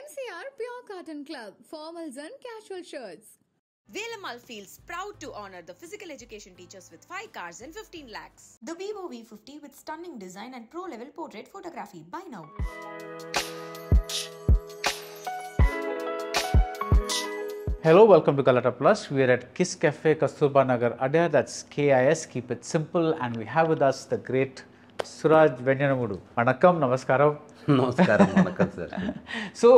MCR Pure Cotton Club, formals and casual shirts. Velamal feels proud to honor the physical education teachers with 5 cars and 15 lakhs. The Vivo V50 with stunning design and pro-level portrait photography. Buy now. Hello, welcome to Galata Plus. We are at Kiss Cafe, Kasturba Nagar, Adyar. That's KIS. Keep it simple. And we have with us the great Suraj Venyanamudu. Vanakkam, namaskaram. நமஸ்காரம் வணக்கம் sir. So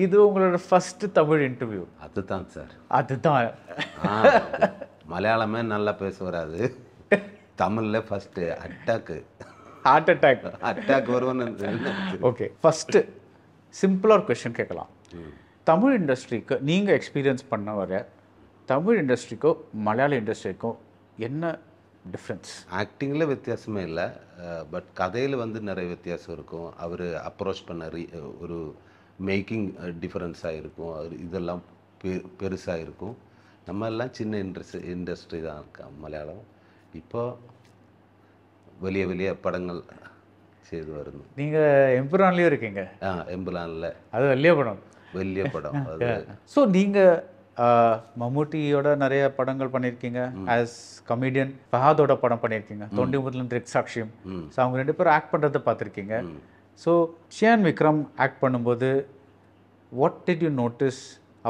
இது உங்களோட first Tamil interview? அதுதான் sir. அதுதான். மலையாளமே நல்லா பேச வராது, தமிழில் ஃபஸ்ட்டு ஹார்ட் அட்டாக் வருவோன்னு. ஓகே, ஃபஸ்ட்டு சிம்பிளாக ஒரு கொஷின் கேட்கலாம். தமிழ் இண்டஸ்ட்ரிக்கு நீங்கள் எக்ஸ்பீரியன்ஸ் பண்ண வர தமிழ் இண்டஸ்ட்ரிக்கும் மலையாள இண்டஸ்ட்ரிக்கும் என்ன டிஃப்ரென்ஸ்? ஆக்டிங்கில் வித்தியாசமே இல்லை, பட் கதையில் வந்து நிறைய வித்தியாசம் இருக்கும். அவர் அப்ரோச் பண்ண ஒரு மேக்கிங் டிஃப்ரென்ஸாக இருக்கும். இதெல்லாம் பெருசாக இருக்கும். நம்ம எல்லாம் சின்ன இண்டஸ்ட்ரி தான் இருக்கா மலையாளம். இப்போ வெளியே படங்கள் செய்து வருது. நீங்கள் எம்புரான்லேயும் இருக்கீங்க. எம்புரானில் அது வெளிய படம் அது. ஸோ நீங்கள் மம்முட்டியோட நிறைய படங்கள் பண்ணியிருக்கீங்க, ஆஸ் கமெடியன். ஃபஹாதோட படம் பண்ணியிருக்கீங்க, தொண்டி முதலும் திரிக்சாட்சியம். ஸோ அவங்க ரெண்டு பேரும் ஆக்ட் பண்ணுறதை பார்த்துருக்கீங்க. ஸோ ஷியான் விக்ரம் ஆக்ட் பண்ணும்போது வாட் டிட் யூ நோட்டீஸ்?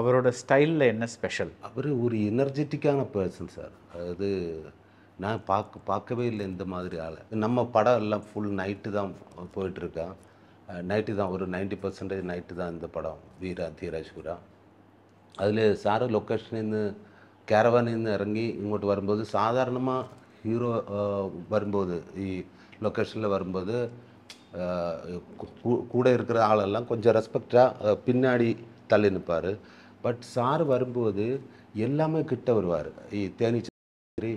அவரோட ஸ்டைலில் என்ன ஸ்பெஷல்? அவர் ஒரு எனர்ஜெட்டிக்கான பர்சன் சார். அது நான் பார்க்கவே இல்லை இந்த மாதிரி ஆளை. நம்ம படம் எல்லாம் ஃபுல் நைட்டு தான் போயிட்டுருக்கான். நைட்டு தான் ஒரு 90% நைட்டு தான் இந்த படம் வீரா தீராஜ்புரா. அதில் சார் லொக்கேஷனின்னு கேரவானின்னு இறங்கி இங்கோட்டு வரும்போது, சாதாரணமாக ஹீரோ வரும்போது லொக்கேஷனில் வரும்போது கூட இருக்கிற ஆளெல்லாம் கொஞ்சம் ரெஸ்பெக்டாக பின்னாடி தள்ளி நிற்பார். பட் சார் வரும்போது எல்லாமே கிட்ட வருவார். தேனீச்சேரி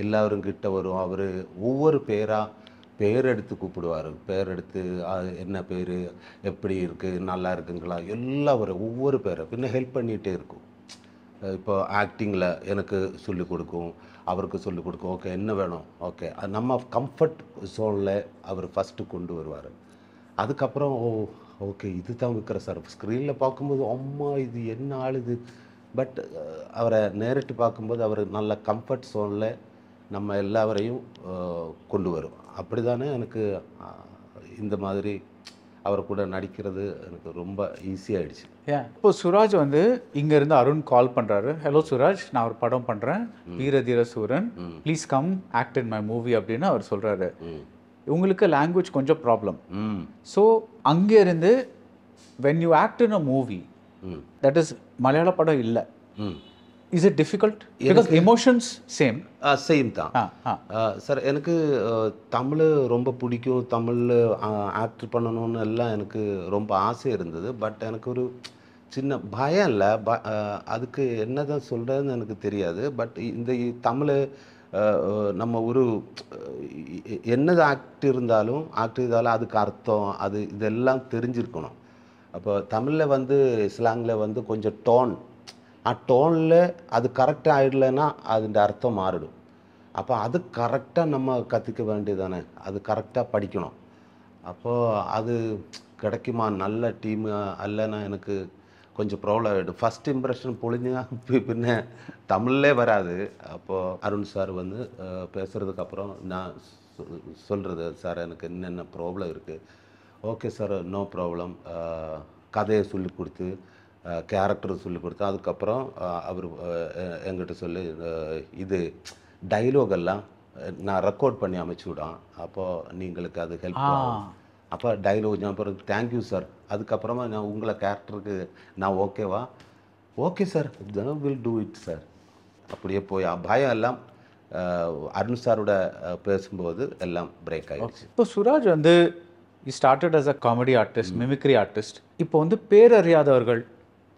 எல்லோரும் கிட்ட வரும். அவர் ஒவ்வொரு பேர் எடுத்து கூப்பிடுவார். பேர் எடுத்து என்ன பேர், எப்படி இருக்குது, நல்லா இருக்குங்களா, எல்லாம் ஒவ்வொரு பேரை பின்ன ஹெல்ப் பண்ணிகிட்டே இருக்கும். இப்போ ஆக்டிங்கில் எனக்கு சொல்லிக் கொடுக்கும், அவருக்கு சொல்லிக் கொடுக்கும். ஓகே என்ன வேணும், ஓகே நம்ம கம்ஃபர்ட் ஜோனில் அவர் ஃபஸ்ட்டு கொண்டு வருவார். அதுக்கப்புறம் ஓகே இது தான் விற்கிற சார். ஸ்க்ரீனில் பார்க்கும்போது அம்மா இது என்ன ஆளுது. பட் அவரை நேரிட்டு பார்க்கும்போது அவர் நல்ல கம்ஃபர்ட் ஜோனில் நம்ம எல்லாவரையும் கொண்டு வரும். அப்படி தானே எனக்கு இந்த மாதிரி அவர் கூட நடிக்கிறது எனக்கு ரொம்ப ஈஸியாகிடுச்சு. இப்போ சுராஜ் வந்து இங்கேருந்து அருண் கால் பண்ணுறாரு. ஹலோ சுராஜ், நான் ஒரு படம் பண்ணுறேன், Veera Dheera Sooran, please come act in my movie அப்படின்னு அவர் சொல்கிறாரு. உங்களுக்கு லாங்குவேஜ் கொஞ்சம் ப்ராப்ளம். ஸோ அங்கேருந்து when you act in a movie, that is Malayala படம் இல்லை, is it difficult? Because emotions same தான் சார். எனக்கு தமிழ் ரொம்ப பிடிக்கும், தமிழில் ஆக்ட் பண்ணணும்னு எல்லாம் எனக்கு ரொம்ப ஆசை இருந்தது. பட் எனக்கு ஒரு சின்ன பயம் இல்லை, அதுக்கு என்ன தான் சொல்கிறதுன்னு எனக்கு தெரியாது. பட் இந்த தமிழ் நம்ம ஒரு என்னது ஆக்ட் இருந்தாலும் அதுக்கு அர்த்தம் அது இதெல்லாம் தெரிஞ்சிருக்கணும். அப்போ தமிழில் வந்து ஸ்லாங்கில் வந்து கொஞ்சம் டோனில் அது கரெக்டாக ஆகிடலைன்னா அதுன்ற அர்த்தம் மாறிடும். அப்போ அது கரெக்டாக நம்ம கற்றுக்க வேண்டியதானே, அது கரெக்டாக படிக்கணும். அப்போது அது கிடைக்குமா, நல்ல டீமு அல்லைன்னா எனக்கு கொஞ்சம் ப்ராப்ளம் ஆகிடும். ஃபஸ்ட் இம்ப்ரெஷன் பொழிஞ்சுனா பின்ன தமிழ்லே வராது. அப்போது அருண் சார் வந்து பேசுகிறதுக்கப்புறம் நான் சொல்கிறது, சார் எனக்கு என்னென்ன ப்ராப்ளம் இருக்குது. Okay sir, no problem. கதையை சொல்லி கொடுத்து கேரக்டர் சொல்லி கொடுத்து அதுக்கப்புறம் அவர் எங்கிட்ட சொல்லி இது டைலாகெல்லாம் நான் ரெக்கார்ட் பண்ணி அமைச்சு விடான். அப்போது நீங்களுக்கு அது ஹெல்ப் ஆகும். அப்போ டைலாக் நான் அப்புறம் தேங்க்யூ சார். அதுக்கப்புறமா நான் உங்களை கேரக்டருக்கு நான் ஓகேவா, okay sir, will do it sir. அப்படியே போய் பயம் எல்லாம் அருண் சாரோட பேசும்போது எல்லாம் பிரேக் ஆகிடுச்சு. இப்போ சுராஜ் வந்து started as a comedy artist, mimicry artist. இப்போ வந்து பேரறியாதவர்கள்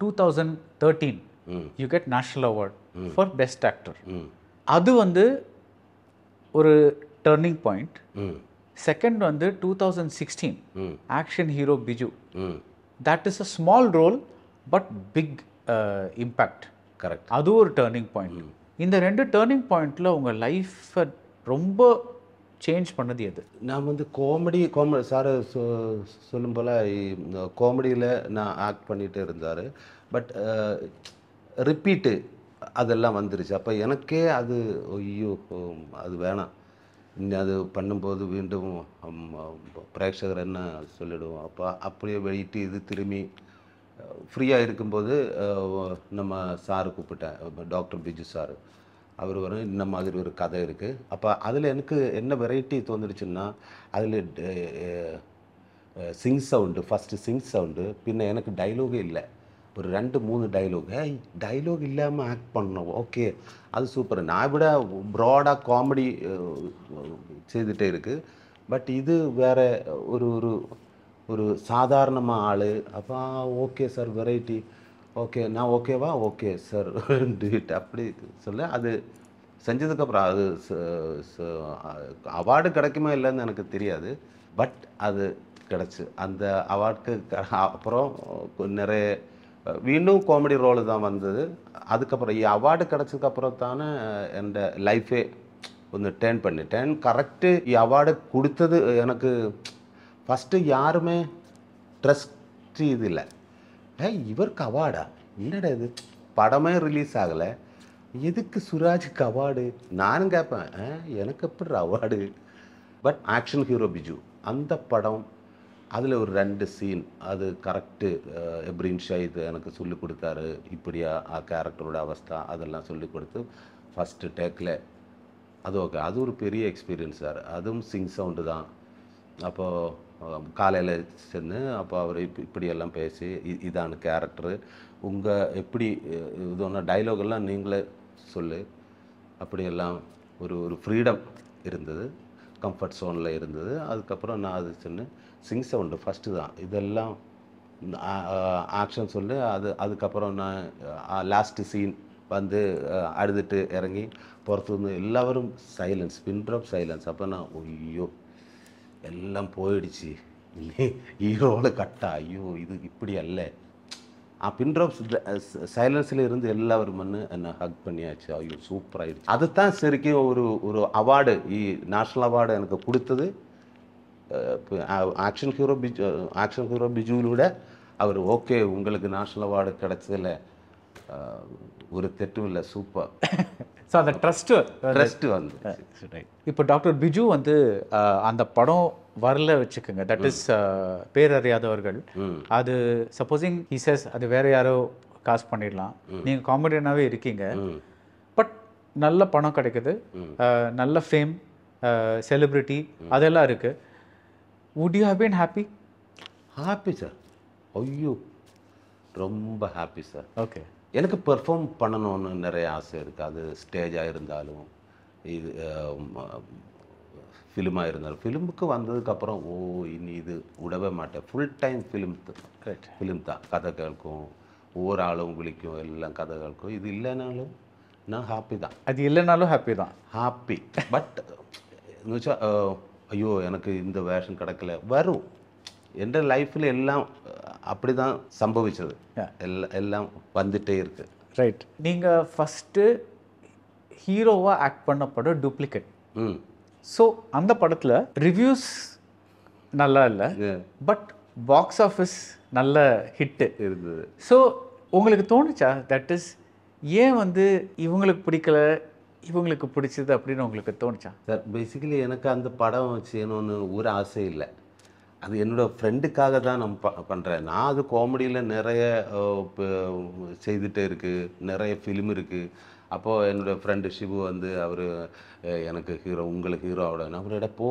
2013 you get national award for best actor. அது வந்து ஒரு டர்னிங் பாயிண்ட். செகண்ட் வந்து 2016 action hero Biju. That is a small role but big impact. Correct, அது ஒரு டர்னிங் பாயிண்ட். இந்த ரெண்டு டர்னிங் பாயிண்டில் உங்கள் லைஃப்பை ரொம்ப சேஞ்ச் பண்ணது எது? நான் வந்து காமெடி சார் சொல்லும் போல் காமெடியில் நான் ஆக்ட் பண்ணிகிட்டே இருந்தார். பட் ரிப்பீட்டு அதெல்லாம் வந்துருச்சு. அப்போ எனக்கே அது ஐயோ அது வேணாம், இன்னும் அது பண்ணும்போது மீண்டும் பிரேட்சகர் என்ன சொல்லிடுவோம். அப்போ அப்படியே வெளியிட்டு இது திரும்பி ஃப்ரீயாக இருக்கும்போது நம்ம சாரு கூப்பிட்டேன், டாக்டர் பிஜு சார். அவர் வரும், இந்த மாதிரி ஒரு கதை இருக்குது. அப்போ அதில் எனக்கு என்ன வெரைட்டி தோணுச்சுன்னா, அதில் Singh sound, first Singh sound, பின்ன எனக்கு டைலாகே இல்லை. ஒரு 2-3 டைலாக், டைலாக் இல்லாமல் ஆக்ட் பண்ணணும், ஓகே அது சூப்பர். நான் விட ப்ராடாக காமெடி செய்துகிட்டே இருக்குது. பட் இது வேறு ஒரு ஒரு ஒரு சாதாரணமாக ஆள். அப்போ ஓகே சார் வெரைட்டி, ஓகே நான் ஓகேவா, ஓகே சார் டூட் அப்படி சொல்ல. அது செஞ்சதுக்கப்புறம் அது அவார்டு கிடைக்குமா இல்லைன்னு எனக்கு தெரியாது. பட் அது கிடச்சி அந்த அவார்டுக்கு அப்புறம் நிறைய மீண்டும் காமெடி ரோலு தான் வந்தது. அதுக்கப்புறம் அவார்டு கிடச்சதுக்கப்புறம் தானே என் லைஃபே ஒன்று டேர்ன் பண்ணிட்டேன். கரெக்டு அவார்டு கொடுத்தது எனக்கு ஃபஸ்ட்டு யாருமே ட்ரஸ்ட் இது இல்லை. இவருக்கு அவார்டா, என்னடா இது படமே ரிலீஸ் ஆகலை, எதுக்கு சுராஜுக்கு அவார்டு? நானும் கேட்பேன், எனக்கு எப்படி award? But action hero Biju அந்த படம், அதில் ஒரு 2 சீன் அது கரெக்டு. எப்ரின் ஷாஹித் எனக்கு சொல்லிக் கொடுத்தாரு, இப்படியா கேரக்டரோட அவஸ்தா அதெல்லாம் சொல்லிக் கொடுத்து ஃபஸ்ட்டு டேக்கில் அது ஓகே. அது ஒரு பெரிய எக்ஸ்பீரியன்ஸ் சார். அதுவும் சிங் சவுண்டு தான். அப்போது காலையில் சென்று அப்போ அவர் இப்படியெல்லாம் பேசி இதான கேரக்டரு, உங்கள் எப்படி இது ஒன்று டைலாகெல்லாம் நீங்களே சொல்லு, அப்படியெல்லாம் ஒரு ஃப்ரீடம் இருந்தது, கம்ஃபர்ட் ஜோனில் இருந்தது. அதுக்கப்புறம் நான் அது சொன்னேன் சிங் சவுண்டு ஃபஸ்ட்டு தான். இதெல்லாம் ஆக்ஷன் சொல்லு. அதுக்கப்புறம் நான் லாஸ்ட்டு சீன் வந்து அழுதுட்டு இறங்கி புறத்து வந்து எல்லாரும் சைலன்ஸ், பின் ட்ராப் சைலன்ஸ். அப்போ நான் ஐயோ எல்லாம் போயிடுச்சு, ஹீரோவில் கட்டா, ஐயோ இது இப்படி அல்ல. பின் ட்ராப் சைலன்ஸில் இருந்து எல்லாரும் வந்து என்னை ஹக் பண்ணியாச்சு. ஐயோ சூப்பராகிடுச்சு. அதுதான் சரிக்கும் ஒரு அவார்டு, நேஷ்னல் அவார்டு எனக்கு கொடுத்தது ஆக்ஷன் ஹீரோ பிஜுவிலோட அவர் ஓகே உங்களுக்கு நேஷ்னல் அவார்டு கிடச்சதில்ல, ஒரு தெட்டும் இல்லை, சூப்பர். ஸோ அந்த ட்ரஸ்ட்டு வந்து இப்போ டாக்டர் பிஜு வந்து அந்த படம் வரல வச்சுக்கோங்க, தட் இஸ் பேரறியாதவர்கள். அது சப்போஸிங் ஹீசஸ் அது வேற யாரோ காசு பண்ணிடலாம், நீங்கள் காமெடியனாகவே இருக்கீங்க, பட் நல்ல பணம் கிடைக்குது, நல்ல ஃபேம், செலிப்ரிட்டி அதெல்லாம் இருக்குது. Would you have been happy? Happy sir, ஐயோ ரொம்ப ஹாப்பி சார். ஓகே. எனக்கு பெர்ஃபார்ம் பண்ணணும்னு நிறைய ஆசை இருக்குது. அது ஸ்டேஜாக இருந்தாலும் இது ஃபிலிமாக இருந்தாலும். ஃபிலிமுக்கு வந்ததுக்கப்புறம் இனி இது விடவே மாட்டேன், ஃபுல் டைம் ஃபிலிம் தான். கதை கேட்கும், ஒவ்வொரு ஆளும் விழிக்கும், எல்லாம் கதை கேட்கும். இது இல்லைனாலும் நான் ஹாப்பி தான். அது இல்லைனாலும் ஹாப்பி தான், ஹாப்பி. பட் ஐயோ எனக்கு இந்த வேஷன் கிடைக்கல, வரும். என் லைஃப்பில் எல்லாம் அப்படி தான் சம்பவிச்சது, எல்லாம் வந்துட்டே இருக்கு. ரைட். நீங்கள் ஃபஸ்ட்டு ஹீரோவாக ஆக்ட் பண்ண படம் டூப்ளிகேட். ஸோ அந்த படத்தில் ரிவ்யூஸ் நல்லா இல்லை, பட் பாக்ஸ் ஆஃபீஸ் நல்ல ஹிட்டு இருந்தது. ஸோ உங்களுக்கு தோணுச்சா தட் இஸ் ஏன் வந்து இவங்களுக்கு பிடிக்கல இவங்களுக்கு பிடிச்சது அப்படின்னு உங்களுக்கு தோணுச்சா? சார் பேசிக்கலி எனக்கு அந்த படம் செய்யணும்னு ஒரு ஆசை இல்லை. அது என்னோடய ஃப்ரெண்டுக்காக தான் நான் பண்ணுறேன். நான் அது காமெடியில் நிறைய செய்துகிட்டே இருக்குது, நிறைய ஃபிலிம் இருக்குது. அப்போது என்னோடய ஃப்ரெண்டு ஷிபு வந்து அவர் எனக்கு ஹீரோ, உங்களுக்கு ஹீரோ ஆவிட, நான் அவரோட போ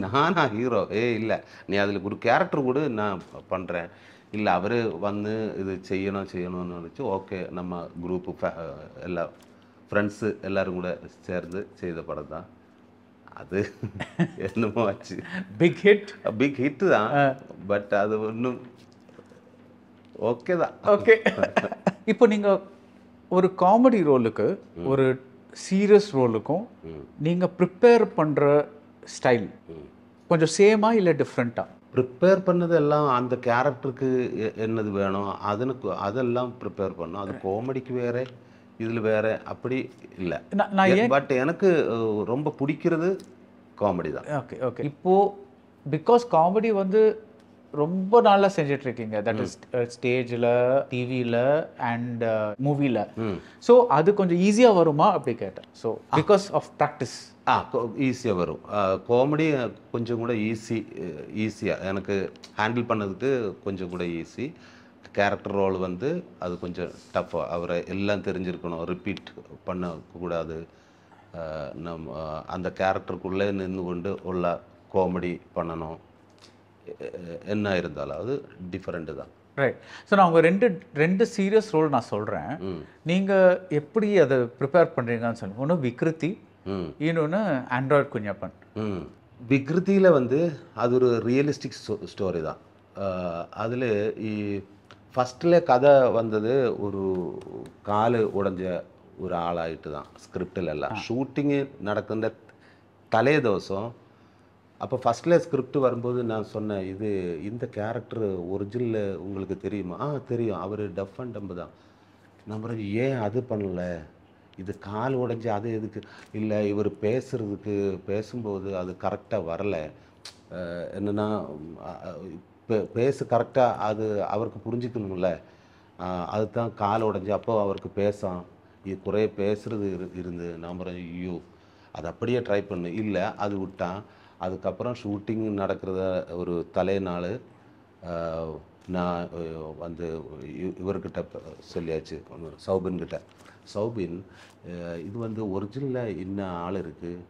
நானா ஹீரோ? இல்லை நீ அதில் ஒரு கேரக்டர் கூட நான் பண்ணுறேன். இல்லை அவர் வந்து இது செய்யணும்னு நினச்சி ஓகே நம்ம குரூப்பு எல்லா ஃப்ரெண்ட்ஸு எல்லோரும் கூட சேர்ந்து செய்த படம் தான் அது. என்னமோ ஆச்சு, பிக் ஹிட் தான். பட் அது ஒன்றும் ஓகே தான். ஓகே. இப்போ நீங்கள் ஒரு காமெடி ரோலுக்கு ஒரு சீரியஸ் ரோலுக்கும் நீங்கள் ப்ரிப்பேர் பண்ணுற ஸ்டைல் கொஞ்சம் சேமா இல்லை டிஃப்ரெண்ட்டாக? ப்ரிப்பேர் பண்ணது எல்லாம் அந்த கேரக்டருக்கு என்னது வேணும் அதெல்லாம் ப்ரிப்பேர் பண்ணோம். அது காமெடிக்கு வேறு, இதில் வேறு அப்படி இல்லை. பட் எனக்கு ரொம்ப பிடிக்கிறது காமெடி தான். Okay okay. இப்போது பிகாஸ் காமெடி வந்து ரொம்ப நாளாக செஞ்சிட்ருக்கீங்க, தட் இஸ் ஸ்டேஜில், டிவியில் அண்ட் மூவியில். ஸோ அது கொஞ்சம் ஈஸியாக வருமா அப்படி கேட்டேன். So because of practice. ஈஸியாக வரும். காமெடி கொஞ்சம் கூட ஈஸியாக எனக்கு ஹேண்டில் பண்ணதுக்கு கொஞ்சம் கூட ஈஸி. கேரக்டர் ரோல் வந்து அது கொஞ்சம் டஃப்பாக, அவரை எல்லாம் தெரிஞ்சிருக்கணும், ரிப்பீட் பண்ணக்கூடாது. நம்ம அந்த கேரக்டருக்குள்ளே நின்று கொண்டு உள்ள காமெடி பண்ணணும். என்ன இருந்தாலும் அது டிஃப்ரெண்ட்டு தான். ரைட். ஸோ நான் உங்கள் ரெண்டு சீரியஸ் ரோல் நான் சொல்கிறேன், நீங்கள் எப்படி அதை ப்ரிப்பேர் பண்ணுறீங்கன்னு சொல்லுங்கள். ஒன்று விக்ருதி, இன்னொன்று ஆண்ட்ராய்டு குஞ்சப்பன். விக்ருதியில் வந்து அது ஒரு ரியலிஸ்டிக் ஸ்டோரி தான். அதில் ஃபஸ்ட்டில் கதை வந்தது ஒரு காலு உடைஞ்ச ஒரு ஆளாயிட்டு தான் ஸ்கிரிப்டில் எல்லாம். ஷூட்டிங்கு நடக்கின்ற தலே தோசம். அப்போ ஃபஸ்ட்டில் ஸ்கிரிப்ட் வரும்போது நான் சொன்னேன், இந்த கேரக்டர் ஒரிஜினல் உங்களுக்கு தெரியுமா? தெரியும், அவர் டஃப் அண்ட் டம்பு தான். நம்ம ஏன் அது பண்ணல, இது கால் உடைஞ்சி அது எதுக்கு இல்லை, இவர் பேசும்போது அது கரெக்டாக வரலை. என்னென்னா பேச கரெக்டாக அது அவருக்கு புரிஞ்சுக்கணும்ல, அதுதான் கால் உடைஞ்சி. அப்போ அவருக்கு குறைய பேசுகிறது இருந்து நம்புகிறேன். ஐயோ அது அப்படியே ட்ரை பண்ணு, இல்லை அது விட்டான். அதுக்கப்புறம் ஷூட்டிங் நடக்கிறத ஒரு தலைநாள் நான் வந்து இவர்கிட்ட சொல்லியாச்சு, சௌபின்கிட்ட. சௌபின், இது வந்து ஒரிஜினலில் இன்னும் ஆள் இருக்குது.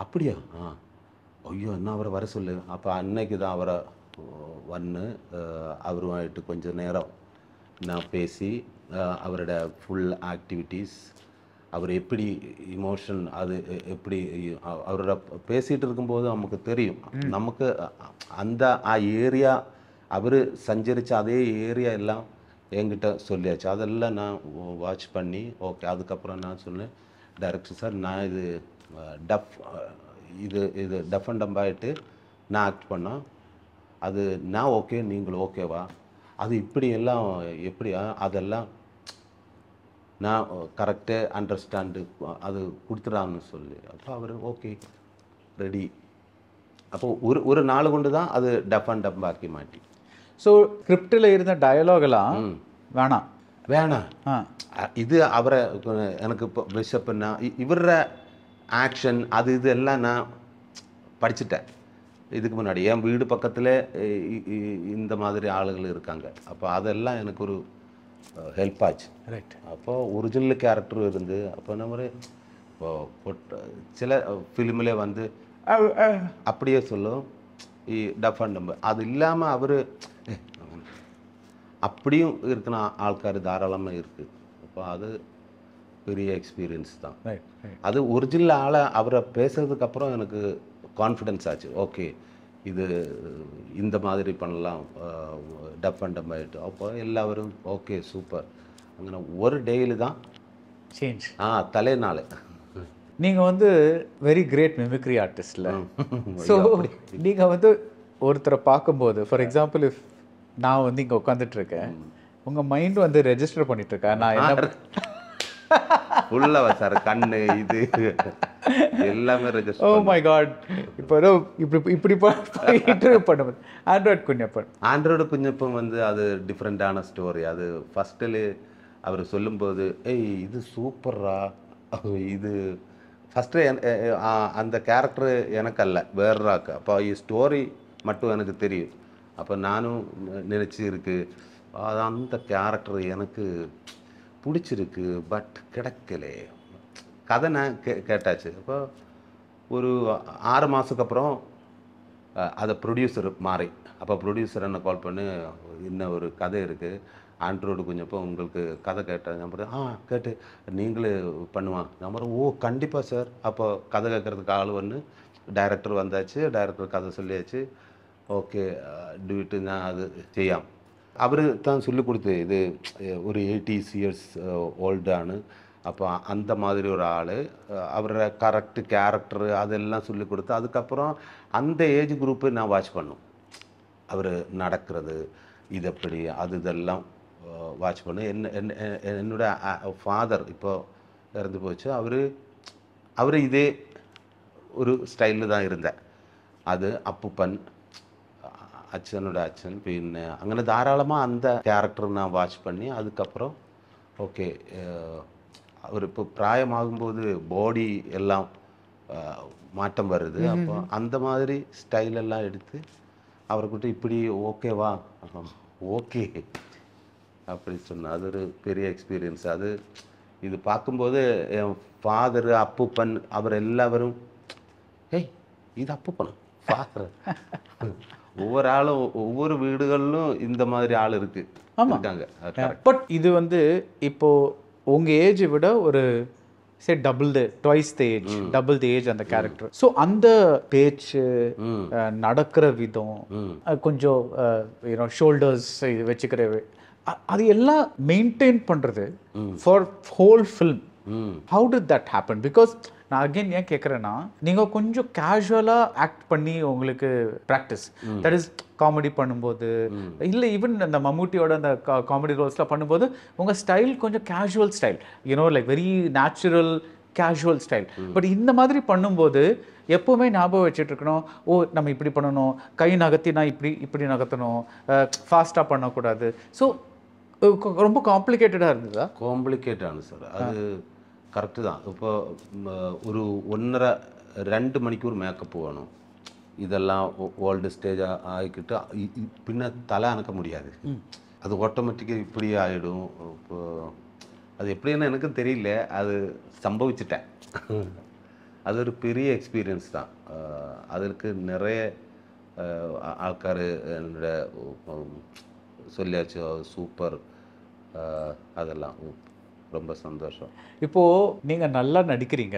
அப்படியா? ஐயோ என்ன அவரை வர சொல்லு. அப்போ அன்னைக்கு தான் அவரை அவருமாயிட்டு கொஞ்சம் நேரம் நான் பேசி அவரோட ஃபுல் ஆக்டிவிட்டீஸ், அவர் எப்படி இமோஷன், அது எப்படி அவரோட பேசிகிட்டு இருக்கும்போது நமக்கு தெரியும், நமக்கு அந்த ஏரியா அவர் சஞ்சரித்த அதே ஏரியா எல்லாம் என்கிட்ட சொல்லியாச்சு. அதெல்லாம் நான் வாட்ச் பண்ணி ஓகே. அதுக்கப்புறம் நான் சொன்னேன், டைரக்டர் சார் நான் இது டஃப் அண்ட் டம்பாயிட்டு நான் ஆக்ட் பண்ணோம், அது நான் ஓகே, நீங்களும் ஓகேவா, அது இப்படி எல்லாம் எப்படியா, அதெல்லாம் நான் கரெக்டாக அண்டர்ஸ்டாண்டு அது கொடுத்துடான்னு சொல்லி. அப்போ அவர் ஓகே ரெடி. அப்போ ஒரு நாள் கொண்டு தான் அது டஃப் அண்ட் டம்பாக்கி மாட்டி. ஸோ ஸ்கிரிப்டில் இருந்த டயலாகெல்லாம் வேணாம். இது அவரை எனக்கு இப்போ பிஷப்னா இவர ஆக்ஷன் அது இதெல்லாம் நான் படிச்சுட்டேன் இதுக்கு முன்னாடி. என் வீடு பக்கத்தில் இந்த மாதிரி ஆளுகள் இருக்காங்க. அப்போ அதெல்லாம் எனக்கு ஒரு ஹெல்ப் ஆச்சு. ரைட். அப்போது ஒரிஜினல் கேரக்டரும் இருந்து, அப்போ நம்ம இப்போ சில ஃபிலிமில் வந்து அப்படியே சொல்லும் டஃப் அண்ட் டம்பு. அது இல்லாமல் அவர் அப்படியும் இருக்கிற ஆள்கார் தாராளமாக இருக்குது. அப்போ அது பெரிய எக்ஸ்பீரியன்ஸ் தான். அது ஒரிஜினல் ஆளை அவரை பேசுறதுக்கப்புறம் எனக்கு கான்ஃபிடென்ஸ் ஆச்சு. ஓகே இது இந்த மாதிரி பண்ணலாம் டஃப் அண்ட் டம்ப் ஆகிட்டு. அப்போ எல்லாரும் ஓகே சூப்பர். அங்கே ஒரு டேயில் தான் சேஞ்ச். தலைநாள். நீங்கள் வந்து வெரி கிரேட் மிமிக்ரி ஆர்டிஸ்டில். ஸோ நீங்கள் வந்து ஒருத்தரை பார்க்கும்போது, ஃபார் எக்ஸாம்பிள் இஃப் நான் வந்து இங்கே உட்காந்துட்ருக்கேன், உங்கள் மைண்ட் வந்து ரெஜிஸ்டர் பண்ணிகிட்ருக்கேன் நான் என்ன ஃபுல்லாக சார் கண்ணு இது எல்லாமே ரெஜிஸ்டர். Oh my God. இப்போ இப்படி இன்டர்வியூ பண்ணும்போது ஆண்ட்ராய்டு குஞ்சப்பன் வந்து அது டிஃப்ரெண்ட்டான ஸ்டோரி. அது ஃபஸ்ட்டில் அவர் சொல்லும்போது இது சூப்பர்ரா, இது ஃபஸ்ட்டு அந்த கேரக்டர் எனக்கு அல்ல வேறாக்கு. அப்போ ஸ்டோரி மட்டும் எனக்கு தெரியும். அப்போ நானும் நினச்சிருக்கு அந்த கேரக்டர் எனக்கு பிடிச்சிருக்கு, பட் கிடைக்கல. கதை நான் கேட்டாச்சு. அப்போ ஒரு 6 மாதத்துக்கு அப்புறம் அதை ப்ரொடியூசர் மாறி, அப்போ ப்ரொடியூசர் என்ன கால் பண்ணி, இன்னும் ஒரு கதை இருக்குது ஆண்ட்ராய்டு குஞ்சப்போ உங்களுக்கு கதை கேட்டேன். நம்பர் கேட்டு நீங்களே பண்ணுவான். நம்பர் கண்டிப்பாக சார். அப்போ கதை கேட்குறதுக்கு ஆள் ஒன்று டைரக்டர் வந்தாச்சு. டைரக்டர் கதை சொல்லியாச்சு. ஓகே டியூட்டு நான் அது ചെയ്യാം. அவர் தான் சொல்லி கொடுத்து, இது ஒரு 80 years ஓல்டானு. அப்போ அந்த மாதிரி ஒரு ஆள், அவரோட கரெக்டு கேரக்டரு அதெல்லாம் சொல்லி கொடுத்து, அதுக்கப்புறம் அந்த ஏஜ் குரூப்பு நான் வாட்ச் பண்ணோம். அவர் நடக்கிறது இது எப்படி அது இதெல்லாம் வாட்ச் பண்ணு. என்னோட ஃபாதர் இப்போ இறந்து போச்சு. அவர் இதே ஒரு ஸ்டைலில் தான் இருந்தேன். அது അപ്പൂപ്പൻ, അച്ഛനോட അച്ഛൻ, പിന്നെ അങ്ങനെ ധാരാളமாக அந்த கேரக்டர் நான் வாட்ச் பண்ணி அதுக்கப்புறம் ஓகே அவர் இப்போ பிராயமாகும்போது பாடி எல்லாம் மாற்றம் வருது. அப்போ அந்த மாதிரி ஸ்டைல் எல்லாம் எடுத்து அவர்கிட்ட இப்படி ஓகேவா ஓகே அப்படி சொன்னேன். அது ஒரு பெரிய எக்ஸ்பீரியன்ஸ். அது இது பார்க்கும்போது என் ஃபாதரு அப்பூப்பன் அவர் எல்லாரும் ஏய் இது அப்பூப்பனா ஃபாதர் ஒவ்வொரு ஆளும் ஒவ்வொரு வீடுகளிலும் இந்த மாதிரி ஆள் இருக்காங்க. பட் இது வந்து இப்போ உங்க ஏஜ் விட ஒரு say twice the age double the age அந்த கேரக்டர். ஸோ அந்த பேச்சு நடக்கிற விதம் கொஞ்சம் ஷோல்டர்ஸ் வச்சுக்கிற அது எல்லாம் மெயின்டைன் பண்றது for whole film. How did that happen? Because நான் அகெயின் ஏன் கேட்குறேன்னா நீங்கள் கொஞ்சம் கேஷுவலாக ஆக்ட் பண்ணி உங்களுக்கு ப்ராக்டிஸ் தட் இஸ் காமெடி பண்ணும்போது இல்லை ஈவன் அந்த மம்முட்டியோட அந்த காமெடி ரோல்ஸ்லாம் பண்ணும்போது உங்கள் ஸ்டைல் கொஞ்சம் casual style like very natural casual style. But இந்த மாதிரி பண்ணும்போது எப்போவுமே ஞாபகம் வச்சுட்டு இருக்கணும், ஓ நம்ம இப்படி பண்ணணும், கை நகர்த்தினா இப்படி நகர்த்தணும், ஃபாஸ்ட்டாக பண்ணக்கூடாது. ஸோ ரொம்ப காம்ப்ளிகேட்டடாக இருந்ததா? காம்ப்ளிகேட்டானு சார். அது கரெக்டு தான். இப்போ ஒரு 1.5-2 மணிக்கூர் மேக்கப் வேணும். இதெல்லாம் ஓல்டு ஸ்டேஜாக ஆகிக்கிட்டு பின்ன தலை அணக்க முடியாது. அது ஆட்டோமேட்டிக்காக இப்படி ஆகிடும். இப்போ அது எப்படின்னு எனக்கும் தெரியல, அது சம்பவிச்சிட்டேன். அது ஒரு பெரிய எக்ஸ்பீரியன்ஸ் தான். அதற்கு நிறைய ஆൾക്കാർ என்னோட சொல்லியாச்சு சூப்பர், அதெல்லாம் ரொம்ப சந்தோஷம். இப்போது நீங்கள் நல்லா நடிக்கிறீங்க,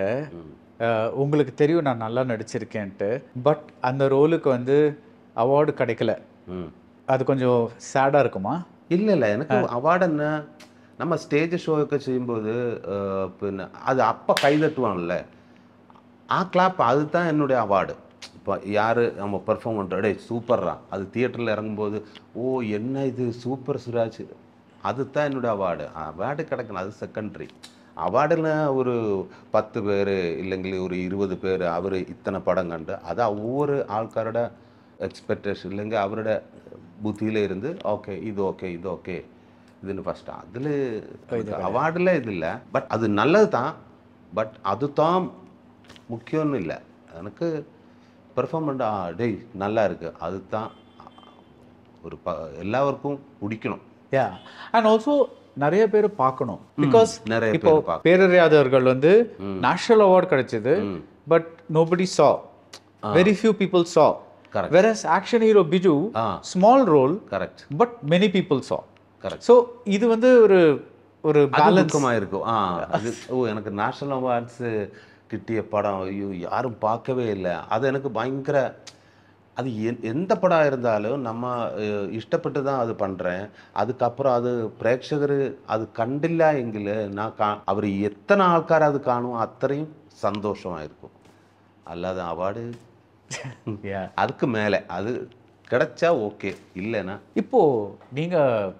உங்களுக்கு தெரியும் நான் நல்லா நடிச்சிருக்கேன்ட்டு. பட் அந்த ரோலுக்கு வந்து அவார்டு கிடைக்கல, அது கொஞ்சம் சேடாக இருக்குமா? இல்லை எனக்கு அவார்டு என்ன, நம்ம ஸ்டேஜ் ஷோவுக்கு செய்யும்போது പിന്നെ அது அப்போ கைதட்டுவாங்கல்ல, கிளாப், அதுதான் என்னுடைய அவார்டு. இப்போ யார் நம்ம பெர்ஃபார்ம் பண்ணுறோம், டே சூப்பர்ரா, அது தியேட்டரில் இறங்கும்போது ஓ என்ன இது சூப்பர் சுராஜ், அதுதான் என்னுடைய அவார்டு கிடைக்கணும், அது செகண்டரி. அவார்டுன்னு ஒரு 10 பேர் இல்லைங்களே ஒரு 20 பேர் அவர் இத்தனை படம் கண்டு அது ஒவ்வொரு ஆൾക്കാരുടെ எக்ஸ்பெக்டேஷன் இல்லைங்க அவரோட புத்தியில் இருந்து ஓகே இது ஓகே இது ஓகே இதுன்னு ஃபஸ்ட்டு அதில் அவார்டில் இது இல்லை. பட் அது நல்லது தான், பட் அது தான் முக்கியம்னு இல்லை. எனக்கு பெர்ஃபார்மன்ட் டேய் நல்லா இருக்குது, அதுதான் ஒரு எல்லாருக்கும் பிடிக்கணும். அண்ட் ஆல்சோ நிறைய பேர் பார்க்கணும். பிகாஸ் இப்போ பேரறியாதவர்கள் வந்து நேஷனல் அவார்டு கிடைச்சது, but nobody saw, very few people saw. Correct. Whereas action hero Biju, small role, correct, but many people saw. Correct. So இது வந்து ஒரு பேலன்ஸாக இருக்கும். அது எனக்கு நேஷனல் அவார்ட்ஸ் கிட்டிய படம் ஐயோ யாரும் பார்க்கவே இல்லை. அது எனக்கு பயங்கர, அது எந்த படம் இருந்தாலும் நம்ம இஷ்டப்பட்டு தான் அது பண்ணுறேன். அதுக்கப்புறம் அது பிரேட்சகர் அது கண்டில்ல எங்கில் நான் அவர் எத்தனை ஆൾക്കാർ அது காணும் அத்தனையும் சந்தோஷமாக இருக்கும். அல்லாத அவார்டு அதுக்கு மேலே அது கிடைச்சா ஓகே, இல்லைன்னா. இப்போது நீங்கள்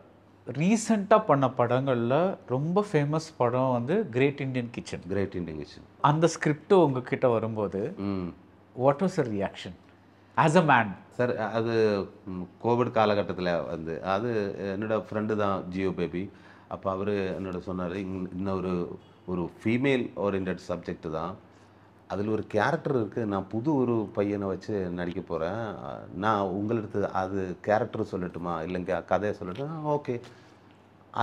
ரீசெண்டாக பண்ண படங்களில் ரொம்ப ஃபேமஸ் படம் வந்து கிரேட் இண்டியன் கிச்சன். அந்த ஸ்கிரிப்ட் உங்ககிட்ட வரும்போது what was your reaction as a man? Sir அது கோவிட் காலகட்டத்தில் வந்து அது என்னோடய ஃப்ரெண்டு தான் ஜியோ பேபி. அப்போ அவர் என்னோட சொன்னார், இன்னும் ஒரு ஃபீமேல் ஓரியன்ட் சப்ஜெக்ட் தான், அதில் ஒரு கேரக்டர் இருக்குது, நான் புது ஒரு பையனை வச்சு நடிக்க போகிறேன், நான் உங்களுக்கு அது கேரக்டர் சொல்லட்டுமா இல்லைங்க கதையை சொல்லட்டுமா? ஓகே.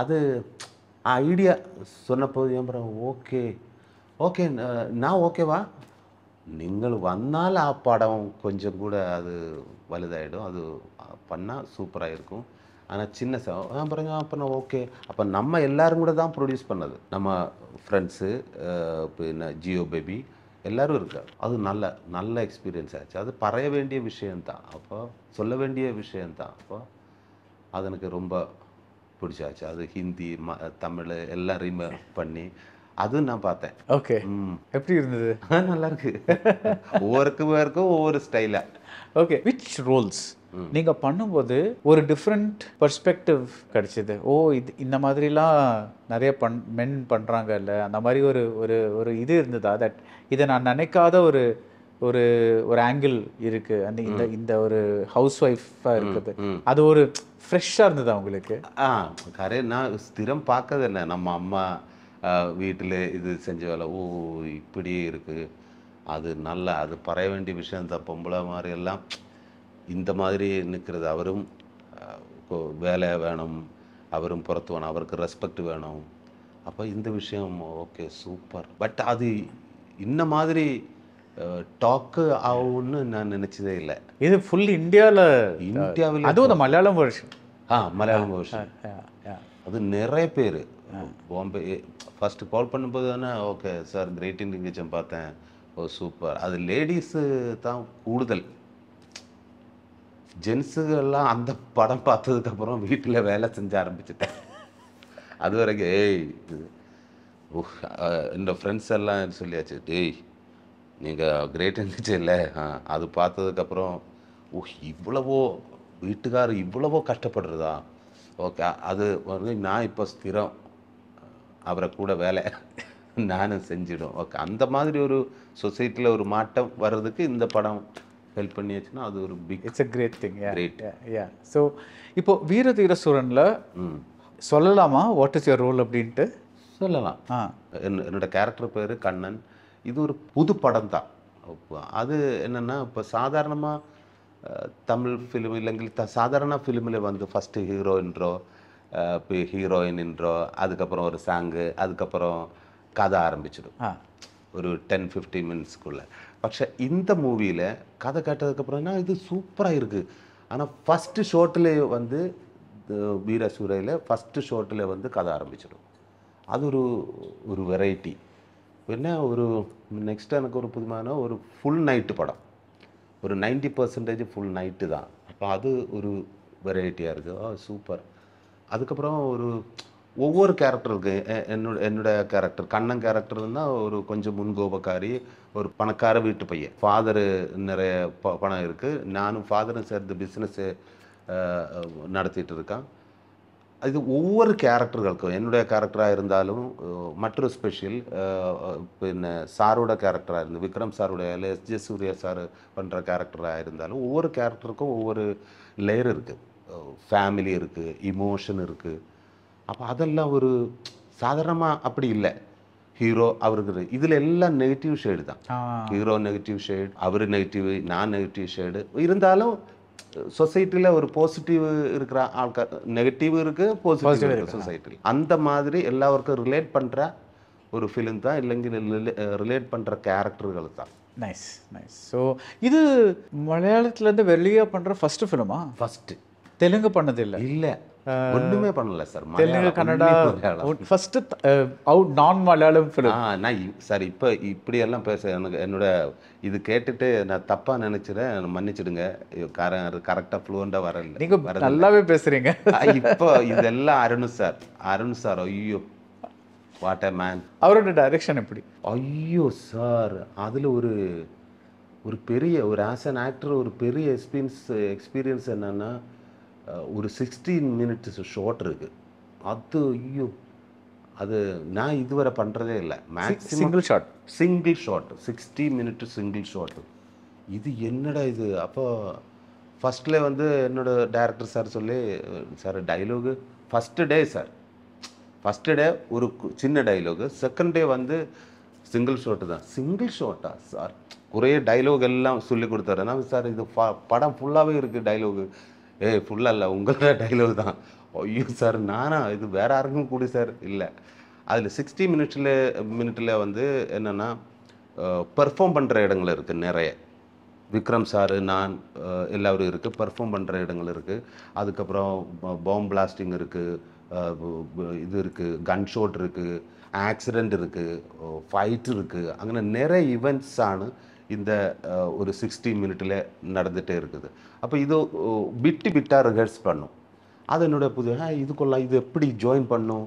அது ஐடியா சொன்னபோது அப்புறம் ஓகே நான் ஓகேவா, நீங்கள் வந்தால் படம் கொஞ்சம் கூட அது வலுதாயிடும், அது பண்ணால் சூப்பராக இருக்கும். ஆனால் சின்ன அப்புறம் ஓகே. அப்போ நம்ம எல்லோரும் கூட தான் ப்ரொடியூஸ் பண்ணது, நம்ம ஃப்ரெண்ட்ஸு பின்ன ஜியோ பேபி எல்லோரும் இருக்கார். அது நல்ல எக்ஸ்பீரியன்ஸ் ஆச்சு. அது பறைய வேண்டிய விஷயந்தான், அப்போ சொல்ல வேண்டிய விஷயந்தான். அப்போ அது எனக்கு ரொம்ப பிடிச்சாச்சு. அது ஹிந்தி தமிழ் எல்லாம் ரீமேக் பண்ணி அது நான் பார்த்தேன். ஓகே, எப்படி இருந்தது? நல்லா இருக்கு. ஒவ்வொருக்கும் ஒவ்வொரு ஸ்டைலா. ஓகே, விச் ரோல்ஸ் நீங்கள் பண்ணும்போது ஒரு டிஃப்ரெண்ட் பர்ஸ்பெக்டிவ் கிடைச்சிது? இது இந்த மாதிரிலாம் நிறைய மென் பண்ணுறாங்க இல்லை, அந்த மாதிரி ஒரு இது இருந்ததா? தட் இதை நான் நினைக்காத ஒரு ஒரு ஆங்கிள் இருக்குது அந்த இந்த இந்த ஒரு ஹவுஸ் ஒய்ஃபாக இருக்குது அது ஒரு ஃப்ரெஷ்ஷாக இருந்தது அவங்களுக்கு. நான் ஸ்திரம் பார்க்கறதில்ல நம்ம அம்மா வீட்டில் இது செஞ்ச வேலை இப்படியே இருக்குது அது நல்லா அது பறைய வேண்டிய விஷயம் தான். பொம்பளை மாதிரி எல்லாம் இந்த மாதிரி நிற்கிறது. அவரும் வேலை வேணும், அவரும் புறத்து வேணும், அவருக்கு ரெஸ்பெக்ட் வேணும். அப்போ இந்த விஷயம் ஓகே சூப்பர். பட் அது இந்த மாதிரி டாக்கு ஆகும்னு நான் நினச்சதே இல்லை. இது ஃபுல் இந்தியாவில் அதுவும் அந்த மலையாளம் வெர்ஷன். மலையாளம் வெர்ஷன் அது நிறைய பேர் பாம்பே ஃபஸ்ட்டு கால் பண்ணும்போது தானே okay sir great Indian kitchen பார்த்தேன், சூப்பர். அது லேடிஸு தான் கூடுதல். ஜென்ஸுகள்லாம் அந்த படம் பார்த்ததுக்கப்புறம் வீட்டில் வேலை செஞ்ச ஆரம்பிச்சுட்டேன். அது வரைக்கும் என்னோட ஃப்ரெண்ட்ஸ் எல்லாம் சொல்லியாச்சு, நீங்கள் கிரேட் இருந்துச்சு இல்லை அது பார்த்ததுக்கப்புறம் இவ்வளவோ வீட்டுக்கார் இவ்வளவோ கஷ்டப்படுறதா, ஓகே அது வந்து நான் இப்போ ஸ்திரம் அவரை கூட வேலை நானும் செஞ்சிடும். ஓகே அந்த மாதிரி ஒரு சொசைட்டியில் ஒரு மாற்றம் வர்றதுக்கு இந்த படம் ஹெல்ப் பண்ணியாச்சுன்னா அது ஒரு big it's a great thing. Great. So இப்போ வீர தீர சூரனில் சொல்லலாமா வாட் இஸ் யுவர் ரோல் அப்படின்ட்டு? சொல்லலாம். என்னோட கேரக்டர் பேர் கண்ணன். இது ஒரு புது படம் தான். அது என்னென்னா இப்போ சாதாரணமாக தமிழ் ஃபிலிம் இல்லைங்க சாதாரண ஃபிலிமில் வந்து ஃபஸ்ட்டு ஹீரோயின்றோ இப்போ ஹீரோயின்ன்றோ அதுக்கப்புறம் ஒரு சாங்கு அதுக்கப்புறம் கதை ஆரம்பிச்சிடும் ஒரு 10-15 மினிட்ஸ்க்குள்ளே. പക്ഷേ இந்த மூவியில் கதை கேட்டதுக்கப்புறம்னா இது சூப்பராக இருக்குது. ஆனால் ஃபஸ்ட்டு ஷோட்டில் வந்து வீரசூரையில் ஃபஸ்ட்டு ஷோட்டில் வந்து கதை ஆரம்பிச்சிடும். அது ஒரு வெரைட்டி. என்ன ஒரு நெக்ஸ்ட்டு எனக்கு ஒரு புதுமையான ஒரு ஃபுல் நைட்டு படம், ஒரு 90% ஃபுல் நைட்டு தான். அப்போ அது ஒரு வெரைட்டியாக இருக்குது. சூப்பர். அதுக்கப்புறம் ஒவ்வொரு கேரக்டருக்கு என்னோட கேரக்டர் கண்ணன் கேரக்டர் இருந்தால் ஒரு கொஞ்சம் முன்கோபக்காரி, ஒரு பணக்கார வீட்டு பையன். ஃபாதரு நிறைய பணம் இருக்குது, நானும் ஃபாதரும் சேர்ந்து பிஸ்னஸ்ஸு நடத்திட்டு இருக்கான். இது ஒவ்வொரு கேரக்டர்களுக்கும் என்னுடைய கேரக்டராக இருந்தாலும் மற்றொரு ஸ்பெஷல் பின்ன சாரோட கேரக்டராக இருந்து விக்ரம் சாருடைய இல்லை எஸ்.ஜே. சூர்யா சார் பண்ணுற கேரக்டராக இருந்தாலும் ஒவ்வொரு கேரக்டருக்கும் ஒவ்வொரு லேயர் இருக்குது. ஃபேமிலி இருக்குது, இமோஷன் இருக்குது. அப்போ அதெல்லாம் ஒரு சாதாரணமாக அப்படி இல்லை. ஹீரோ அவருக்கு இதில் எல்லாம் நெகட்டிவ் ஷேடு தான். ஹீரோ நெகட்டிவ் ஷேடு, அவர் நெகட்டிவ், நான் நெகட்டிவ் ஷேடு. இருந்தாலும் சொசைட்டியில் ஒரு பாசிட்டிவ் இருக்கிற ஆட்கள், நெகட்டிவ் இருக்குது பாசிட்டிவ் இருக்குது சொசைட்டியில். அந்த மாதிரி எல்லாருக்கும் ரிலேட் பண்ணுற ஒரு ஃபிலிம் தான், இல்லைங்க ரிலேட் பண்ணுற கேரக்டர்கள் தான். Nice nice. ஸோ இது மலையாளத்துலேருந்து வெளியே பண்ணுற ஃபஸ்ட்டு ஃபிலிமா? ஃபஸ்ட்டு. தெலுங்கு பண்ணதில்லை? இல்லை, ஒன்றுமே பண்ணல sir. Telugu Kannada first out நான் மலையாளம் ஃபிலிம். நான் சார் இப்போ இப்படியெல்லாம் பேச எனக்கு என்னோட இது கேட்டுட்டு நான் தப்பாக நினச்சிடேன், மன்னிச்சிடுங்க. கரெக்டாக ஃப்ளூவெண்ட்டாக வரல. நீங்கள் நல்லாவே பேசுகிறீங்க. இப்போ இதெல்லாம் அருண் சார் ஐயோ வாட் அ மேன். அவரோட டைரக்ஷன் எப்படி? ஐயோ சார், அதில் ஒரு பெரிய ஆஸ் அன் ஆக்டர் ஒரு பெரிய எக்ஸ்பீரியன்ஸ் என்னென்னா ஒரு 16 மினிட்ஸ் ஷார்ட் இருக்குது. அது ஐயோ அது நான் இதுவரை பண்ணுறதே இல்லை. Maximum single shot 60 minute single shot. இது என்னடா இது? அப்போ ஃபஸ்ட்டில் வந்து என்னோட டைரக்டர் சார் சொல்லி, சார் டைலாகு ஃபஸ்ட்டு டே ஒரு சின்ன டைலாகு, செகண்ட் டே வந்து சிங்கிள் ஷாட்டு தான். சிங்கிள் ஷாட்டா சார்? ஒரே டைலாக் எல்லாம் சொல்லி கொடுத்தாரு. நான் சார் இது படம் ஃபுல்லாகவே இருக்குது டைலாகு. ஃபுல்லாக இல்லை, உங்களோட டைலாக் தான். ஐயோ சார் நானா இது வேறு யாருக்கும் கூடி சார்? இல்லை, அதில் 60 மினிட்டில் வந்து என்னென்னா பெர்ஃபார்ம் பண்ணுற இடங்கள் இருக்குது நிறைய. விக்ரம் சார், நான் எல்லோரும் இருக்குது, பெர்ஃபார்ம் பண்ணுற இடங்கள் இருக்குது. அதுக்கப்புறம் பாம் பிளாஸ்டிங் இருக்குது, இது இருக்குது, கன் ஷாட் இருக்குது, ஆக்சிடெண்ட் இருக்குது, ஃபைட் இருக்குது. அங்கே நிறைய ஈவெண்ட்ஸான இந்த ஒரு 60 மினிட்டில் நடந்துகிட்டே இருக்குது. அப்போ இது பிட்டாக ரிஹர்ஸ் பண்ணும். அது என்னோடய புது இதுக்குள்ள இது எப்படி ஜாயின் பண்ணும்.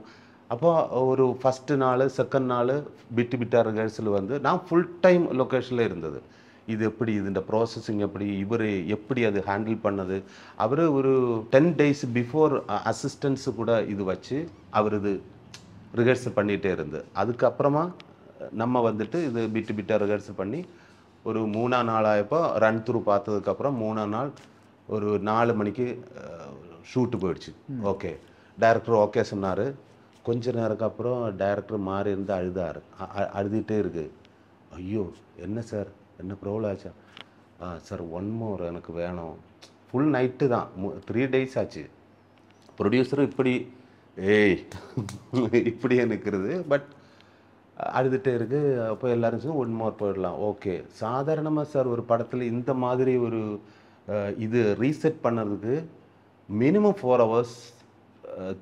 அப்போ ஒரு ஃபஸ்ட்டு நாள் செகண்ட் நாள் பிட்டாக ரிஹர்சல் வந்து நான் ஃபுல் டைம் லொக்கேஷனில் இருந்தது. இது எப்படி இதுன்ற ப்ராசஸிங் எப்படி, இவர் எப்படி அது ஹேண்டில் பண்ணது. அவர் ஒரு 10 days பிஃபோர் அசிஸ்டன்ஸு கூட இது வச்சு அவர் இது ரிஹர்சல் பண்ணிகிட்டே இருந்து, அதுக்கப்புறமா நம்ம வந்துட்டு இது பிட்டாக ரிஹர்சல் பண்ணி ஒரு 3ஆம் நாள் ஆயப்போ ரன் த்ரூ பார்த்ததுக்கப்புறம் 3ஆம் நாள் ஒரு 4 மணிக்கு ஷூட்டு போயிடுச்சு. ஓகே, டைரக்டர் ஓகே சொன்னார். கொஞ்ச நேரத்துக்கு அப்புறம் டைரக்டர் மாறி இருந்து அழுதார். அழுதுகிட்டே இருக்கு. ஐயோ என்ன சார், என்ன ப்ராப்ளம் ஆச்சா? சார் 1 மோர் எனக்கு வேணும். ஃபுல் நைட்டு தான், 3 days ஆச்சு. ப்ரொடியூசரும் இப்படி இப்படி நிற்கிறது, பட் அழுதுகிட்டே இருக்கு. அப்போ எல்லாரும் சொல்லி 1 மோர் போயிடலாம். ஓகே, சாதாரணமாக சார் ஒரு படத்தில் இந்த மாதிரி ஒரு இது ரீசெட் பண்ணுறதுக்கு மினிமம் 4 hours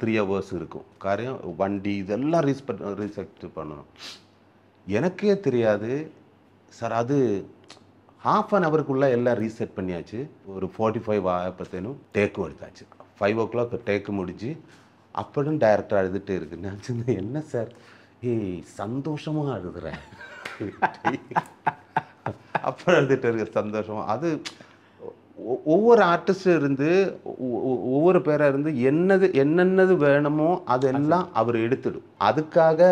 3 hours இருக்கும். காரியம் வண்டி இதெல்லாம் ரீசெட் பண்ணணும். எனக்கே தெரியாது சார். அது ½ an hourக்குள்ளே எல்லாம் ரீசெட் பண்ணியாச்சு. ஒரு 45 ஆயப்பத்தேனும் டேக்கும் எடுத்தாச்சு. 5 o'clock டேக்கு முடிஞ்சு அப்படின்னு டைரக்டர் அழுதுகிட்டே இருக்கு. நான் சொன்னேன், என்ன சார்? சந்தோஷமாக அழுதுறேன். அப்போ அழுதுகிட்டே இருக்கு சந்தோஷமாக. அது ஒவ்வொரு ஆர்டிஸ்டும் இருந்து ஒவ்வொரு பேராக இருந்து என்னென்னது வேணுமோ அதெல்லாம் அவர் எடுத்துடும். அதுக்காக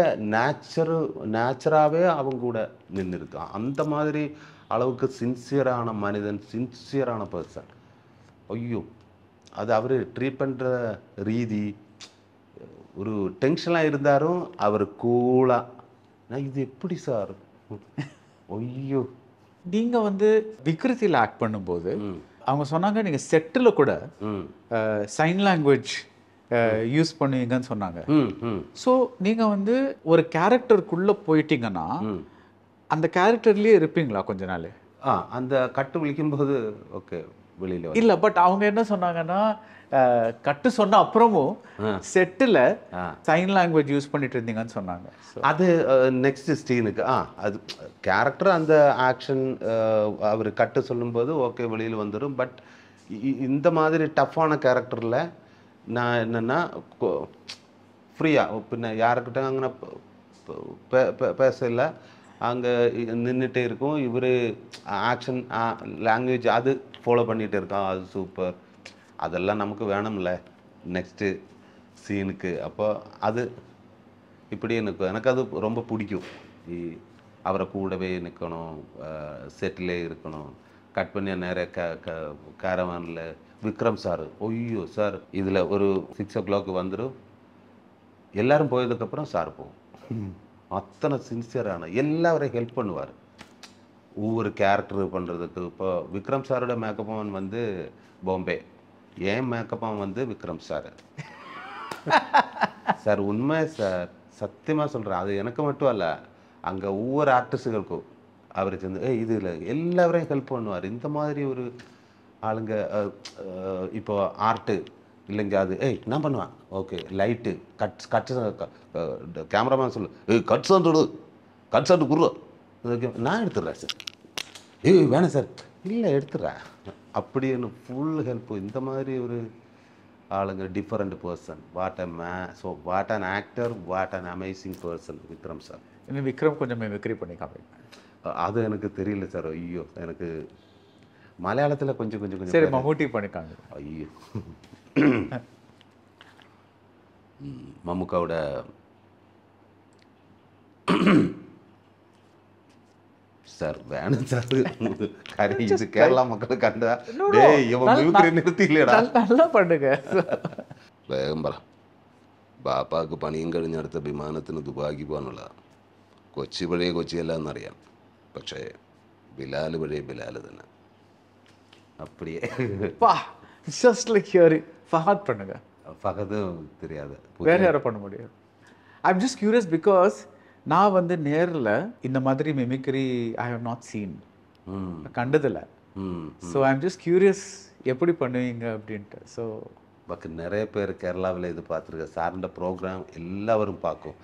நேச்சராகவே அவங்க கூட நின்று இருக்கான். அந்த மாதிரி அளவுக்கு சின்சியரான மனிதன், சின்சியரான பர்சன். ஐயோ, அது அவர் ட்ரீட் பண்ணுற ரீதி, ஒரு டென்ஷனாக இருந்தாலும் அவர் கூலாக, நான் இது எப்படி சார்? ஐயோ. நீங்கள் வந்து விக்ரத்தில் ஆக்ட் பண்ணும்போது அவங்க சொன்னாங்க நீங்கள் செட்டில் கூட சைன் லாங்குவேஜ் யூஸ் பண்ணுவீங்கன்னு சொன்னாங்க. ஸோ நீங்கள் வந்து ஒரு கேரக்டருக்குள்ளே போயிட்டீங்கன்னா அந்த கேரக்டர்லேயே இருப்பீங்களா கொஞ்ச நாள்? அந்த கட்டு விழிக்கும்போது ஓகே வெளியில் இல்லை, பட் அவங்க என்ன சொன்னாங்கன்னா கட்டு சொன்ன அப்புறமும் செட்டில் சைன் லாங்குவேஜ் யூஸ் பண்ணிட்டு இருந்தீங்கன்னு சொன்னாங்க. அது நெக்ஸ்ட் ஸ்டீனுக்கு அது கேரக்டர் அந்த ஆக்ஷன் அவர் கட்டு சொல்லும்போது ஓகே வெளியில் வந்துடும். பட் இந்த மாதிரி டஃப்பான கேரக்டரில் நான் என்னென்னா ஃப்ரீயாக பின்ன யாருக்கிட்ட அங்கே பேசல, அங்கே நின்றுட்டே இருக்கும். இவர் ஆக்ஷன் லாங்குவேஜ் அது ஃபாலோ பண்ணிகிட்டு இருக்கான். அது சூப்பர். அதெல்லாம் நமக்கு வேணும்ல நெக்ஸ்ட்டு சீனுக்கு. அப்போ அது இப்படி எனக்கு அது ரொம்ப பிடிக்கும். அவரை கூடவே நிற்கணும், செட்டிலே இருக்கணும். கட் பண்ணி நிறைய கேரவானில் விக்ரம் சார், ஐயோ சார் இதில் ஒரு 6 o'clock வந்துடும். எல்லோரும் போயதுக்கப்புறம் சார் போகும். அத்தனை சின்சியரான எல்லாரையும் ஹெல்ப் பண்ணுவார் ஒவ்வொரு கேரக்டர் பண்ணுறதுக்கு. இப்போ விக்ரம் சாரோட மேக்கப் மேன் வந்து பாம்பே, ஏன் மேக்கப்பாக வந்து விக்ரம் சார். சார் உண்மை சார், சத்தியமாக சொல்கிறேன். அது எனக்கு மட்டும் இல்லை, அங்கே ஒவ்வொரு ஆர்டிஸ்ட்டுகளுக்கும் அவர் சேர்ந்து இதில் எல்லாரையும் ஹெல்ப் பண்ணுவார். இந்த மாதிரி ஒரு ஆளுங்க. இப்போ ஆர்ட்டு இல்லைங்க, அது நான் பண்ணுவேன். ஓகே, லைட்டு கட்ஸ் கேமராமேன் சொல்லு கட் சாண்டு குரு நான் எடுத்துடுறேன் சார். வேணாம் சார், இல்லை எடுத்துடுறேன் அப்படின்னு ஃபுல் ஹெல்ப். இந்த மாதிரி ஒரு ஆளுங்க different person. What an actor, what an amazing person Vikram sir. இன்னும் விக்ரம் கொஞ்சம் மிமிக்ரி பண்ணி காமிங்க. அது எனக்கு தெரியல சார். ஐயோ, எனக்கு மலையாளத்தில் கொஞ்சம் சரி, மம்முட்டி பண்ணிக்காங்க. ஐயோ, மம்முக்காவோட சார் வேணும் சார். இது கேரளா மக்கள் கண்டா நிறுத்திஇல்லடா. நல்லா பண்ணுங்க. വേഗം പറ. ബാപ്പാക്ക് പണിയും കഴിഞ്ഞടുത്ത വിമാനത്തിന് ദുബായിക്ക് പോകാനുള്ള കൊച്ചി പഴയ കൊച്ചിയല്ല എന്നറിയാം. പക്ഷേ ബിലാൽ പഴയ ബിലാൽ തന്നെ. அப்படியே ஜஸ்ட் லைக் ஹியரிங். ஃபஹத் பண்ணுங்க. ஃபஹதும் தெரியாது, வேற யாரை பண்ண முடியும்? ஐம் ஜஸ்ட் கியூரியஸ் பிகாஸ் நான் வந்து நேரில் இந்த மாதிரி mimicry I have not seen, கண்டதில்லை. ஸோ ஐம் ஜஸ்ட் கியூரியஸ் எப்படி பண்ணுவீங்க அப்படின்ட்டு. ஸோ பக்கு நிறைய பேர் கேரளாவில் இது பார்த்துருக்க சார்ந்த ப்ரோக்ராம் எல்லாரும் பார்க்கும்.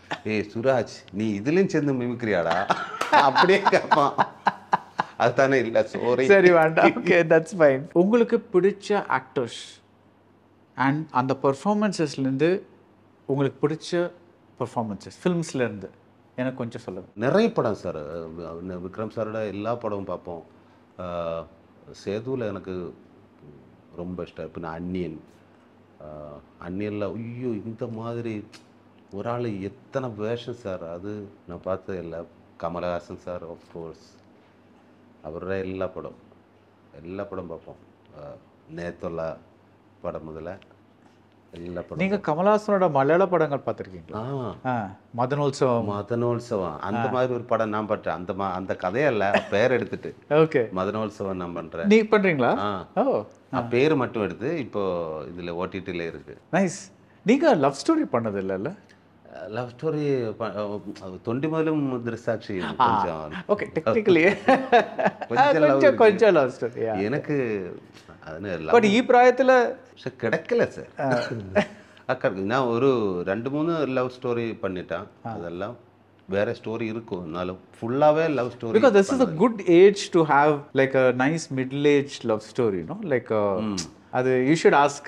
சுராஜ் நீ இதுலேயும் சேர்ந்து மிமிக்ரியாடா அப்படியே கேட்பான். அதுதானே இல்லை, சரி வேண்டாம். Okay, that's fine. உங்களுக்கு பிடிச்ச ஆக்டர்ஸ் அண்ட் அந்த பர்ஃபார்மன்ஸஸ்லேருந்து உங்களுக்கு பிடிச்ச பர்ஃபார்மன்ஸஸ் ஃபிலிம்ஸ்லேருந்து எனக்கு கொஞ்சம் சொல்லுங்கள். நிறைய படம் சார். விக்ரம் சாரோட எல்லா படமும் பார்ப்போம். சேதுவில் எனக்கு ரொம்ப இஷ்டம். இப்போ நான் அந்நியனில் ஐயோ இந்த மாதிரி ஒரு ஆள் எத்தனை வேஷம் சார், அது நான் பார்த்தது இல்லை. கமலஹாசன் சார் ஆஃப்கோர்ஸ், அவரோட எல்லா படம் பார்ப்போம். நேத்தொல்லா படம் முதல்ல எல்லா படம். நீங்கள் கமல்ஹாசனோட மலையாள படங்கள் பார்த்துருக்கீங்களா? மதனோத்சவம் அந்த மாதிரி ஒரு படம் நான் பண்றேன். அந்த கதையல்ல பேர் எடுத்துட்டு ஓகே மதனோத்சவம் நான் பண்றேன். நீ பண்ணுறீங்களா? ஓ பேர் மட்டும் எடுத்து இப்போ இதில் ஓடிடியில் இருக்கு. நைஸ். நீங்கள் லவ் ஸ்டோரி பண்ணது இல்லைல்ல? லவ் ஸ்டோரி தொண்டிமலும் திருசாட்சி கொஞ்சம் ஓகே டெக்னிக்கலி கொஞ்சம் லவ் ஸ்டோரி எனக்கு பட் ಈ ಪ್ರಾಯத்தில் கிடைக்கல சார். நான் ஒரு 2-3 லவ் ஸ்டோரி பண்ணிட்டேன். அதெல்லாம் வேற ஸ்டோரி இருக்கும், இருந்தாலும் ஃபுல்லாவே love story. Because this is a good age to have like a nice middle-aged love story, you know, like அது you should ask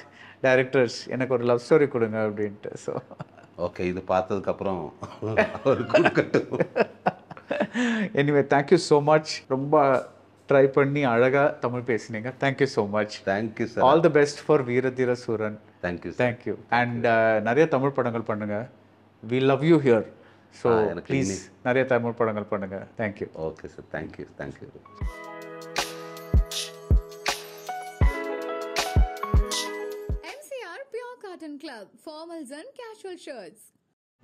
directors எனக்கு ஒரு லவ் ஸ்டோரி கொடுங்க அப்படின்ட்டு. ஸோ ஓகே, இது பார்த்ததுக்கு அப்புறம் ஒரு கொடுக்கட்டும். Anyway thank you so much. ரொம்ப ட்ரை பண்ணி அழகாக தமிழ் பேசினீங்க. Thank you so much. Thank you sir. All the best for Veera Dheera Sooran. Thank you thank you. And நிறைய தமிழ் படங்கள் பண்ணுங்க. We love you here. So please நிறைய தமிழ் படங்கள் பண்ணுங்க. Thank you. Okay sir. Thank you. MCR Pure Cotton Club, formals and casual shirts.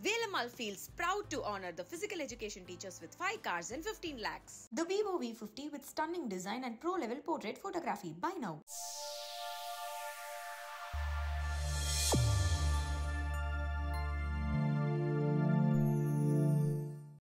Velamal feels proud to honor the physical education teachers with 5 cars and 15 lakhs. The Vivo V50 with stunning design and pro-level portrait photography. Buy now.